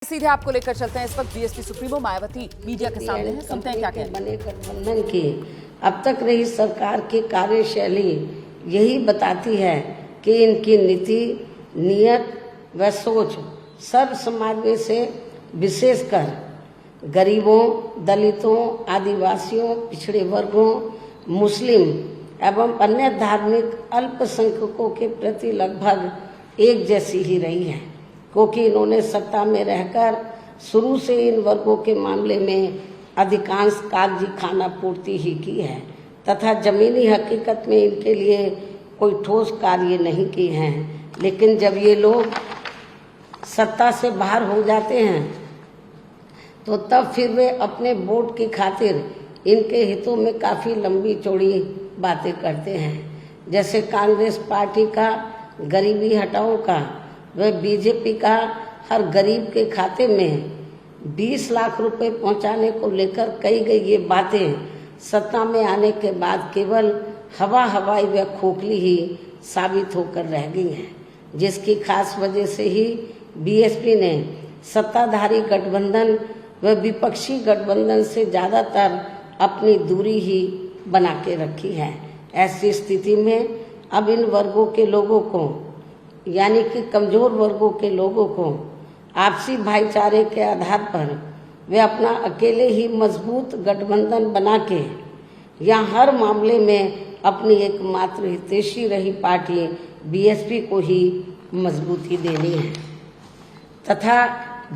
सीधे आपको लेकर चलते हैं। इस वक्त बीएसपी सुप्रीमो मायावती मीडिया के सामने हैं, सुनते हैं क्या कहते हैं। बने गठबंधन की अब तक रही सरकार की कार्यशैली यही बताती है कि इनकी नीति, नियत व सोच सर्व समाज से विशेषकर गरीबों, दलितों, आदिवासियों, पिछड़े वर्गों, मुस्लिम एवं अन्य धार्मिक अल्पसंख्यकों के प्रति लगभग एक जैसी ही रही है, क्योंकि इन्होंने सत्ता में रहकर शुरू से इन वर्गों के मामले में अधिकांश कागजी खाना पूर्ति ही की है तथा जमीनी हकीकत में इनके लिए कोई ठोस कार्य नहीं किए हैं। लेकिन जब ये लोग सत्ता से बाहर हो जाते हैं तो तब फिर वे अपने वोट की खातिर इनके हितों में काफ़ी लंबी चौड़ी बातें करते हैं। जैसे कांग्रेस पार्टी का गरीबी हटाओ का व बीजेपी का हर गरीब के खाते में 20 लाख रुपए पहुंचाने को लेकर कही गई ये बातें सत्ता में आने के बाद केवल हवाई व खोखली ही साबित होकर रह गई हैं, जिसकी खास वजह से ही बीएसपी ने सत्ताधारी गठबंधन व विपक्षी गठबंधन से ज़्यादातर अपनी दूरी ही बना के रखी है। ऐसी स्थिति में अब इन वर्गों के लोगों को, यानी कि कमजोर वर्गों के लोगों को आपसी भाईचारे के आधार पर वे अपना अकेले ही मजबूत गठबंधन बना के या हर मामले में अपनी एकमात्र हितैषी रही पार्टी बीएसपी को ही मजबूती देनी है तथा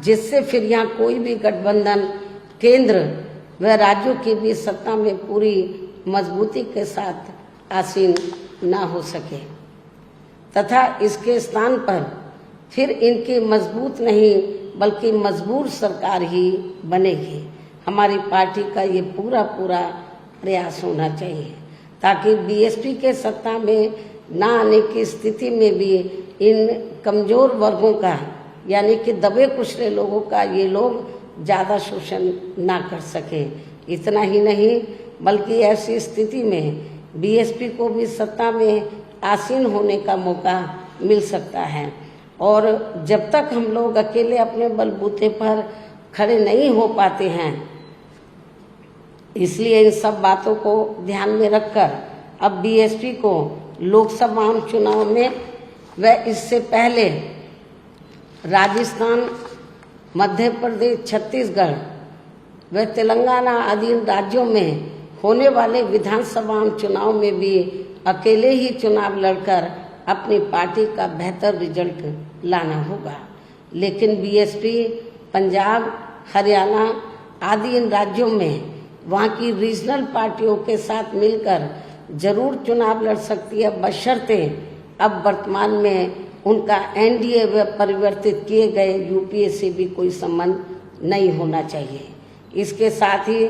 जिससे फिर यहाँ कोई भी गठबंधन केंद्र व राज्यों की भी सत्ता में पूरी मजबूती के साथ आसीन ना हो सके तथा इसके स्थान पर फिर इनकी मजबूत नहीं बल्कि मजबूर सरकार ही बनेगी। हमारी पार्टी का ये पूरा प्रयास होना चाहिए ताकि बीएसपी के सत्ता में ना आने की स्थिति में भी इन कमजोर वर्गों का, यानी कि दबे कुचले लोगों का ये लोग ज़्यादा शोषण ना कर सके। इतना ही नहीं बल्कि ऐसी स्थिति में बीएसपी को भी सत्ता में आसीन होने का मौका मिल सकता है। और जब तक हम लोग अकेले अपने बलबूते पर खड़े नहीं हो पाते हैं, इसलिए इन सब बातों को ध्यान में रखकर अब बीएसपी को लोकसभा चुनाव में व इससे पहले राजस्थान, मध्य प्रदेश, छत्तीसगढ़ व तेलंगाना आदि राज्यों में होने वाले विधानसभा चुनाव में भी अकेले ही चुनाव लड़कर अपनी पार्टी का बेहतर रिजल्ट लाना होगा। लेकिन बीएसपी पंजाब, हरियाणा आदि इन राज्यों में वहाँ की रीजनल पार्टियों के साथ मिलकर जरूर चुनाव लड़ सकती है, बशर्ते अब वर्तमान में उनका एनडीए व परिवर्तित किए गए यूपीए से भी कोई संबंध नहीं होना चाहिए। इसके साथ ही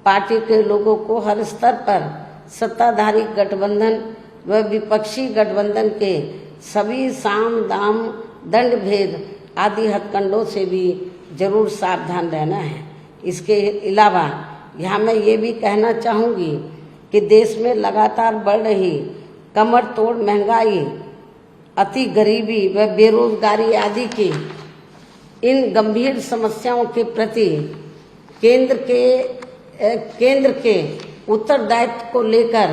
पार्टी के लोगों को हर स्तर पर सत्ताधारी गठबंधन व विपक्षी गठबंधन के सभी साम दाम दंड भेद आदि हथकंडों से भी जरूर सावधान रहना है। इसके अलावा यहाँ मैं ये भी कहना चाहूँगी कि देश में लगातार बढ़ रही कमर तोड़ महंगाई, अति गरीबी व बेरोजगारी आदि की इन गंभीर समस्याओं के प्रति केंद्र के उत्तरदायित्व को लेकर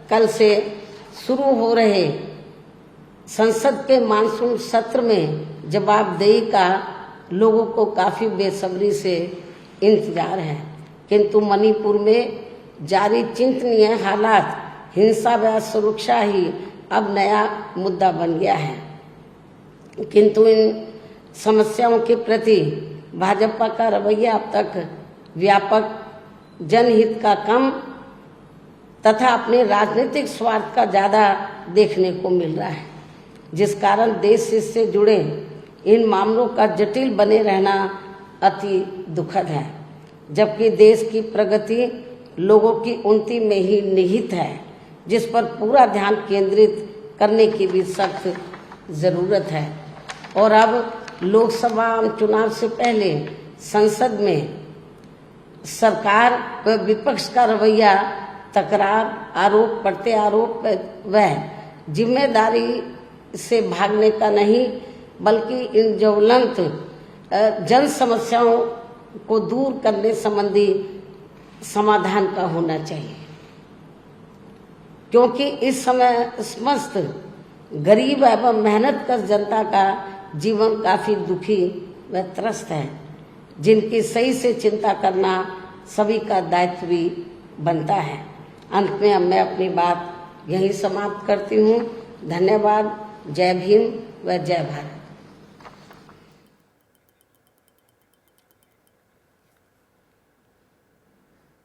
कल से शुरू हो रहे संसद के मानसून सत्र में जवाबदेही का लोगों को काफ़ी बेसब्री से इंतजार है। किंतु मणिपुर में जारी चिंतनीय हालात, हिंसा व सुरक्षा ही अब नया मुद्दा बन गया है। किंतु इन समस्याओं के प्रति भाजपा का रवैया अब तक व्यापक जनहित का कम तथा अपने राजनीतिक स्वार्थ का ज़्यादा देखने को मिल रहा है, जिस कारण देश से जुड़े इन मामलों का जटिल बने रहना अति दुखद है। जबकि देश की प्रगति लोगों की उन्नति में ही निहित है, जिस पर पूरा ध्यान केंद्रित करने की भी सख्त ज़रूरत है। और अब लोकसभा चुनाव से पहले संसद में सरकार व विपक्ष का रवैया तकरार, आरोप प्रत्यारोप व जिम्मेदारी से भागने का नहीं बल्कि इन ज्वलंत जन समस्याओं को दूर करने संबंधी समाधान का होना चाहिए, क्योंकि इस समय समस्त गरीब एवं मेहनत कर जनता का जीवन काफी दुखी व त्रस्त है, जिनकी सही से चिंता करना सभी का दायित्व भी बनता है। अंत में अब मैं अपनी बात यहीं समाप्त करती हूँ। धन्यवाद। जय भीम व जय भारत।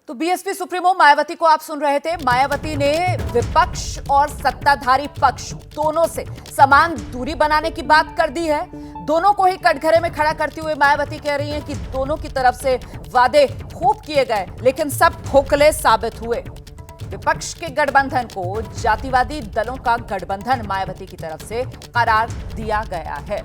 तो बीएसपी सुप्रीमो मायावती को आप सुन रहे थे। मायावती ने विपक्ष और सत्ताधारी पक्ष दोनों से समान दूरी बनाने की बात कर दी है। दोनों को ही कटघरे में खड़ा करते हुए मायावती कह रही हैं कि दोनों की तरफ से वादे खूब किए गए, लेकिन सब खोखले साबित हुए। विपक्ष के गठबंधन को जातिवादी दलों का गठबंधन मायावती की तरफ से करार दिया गया है।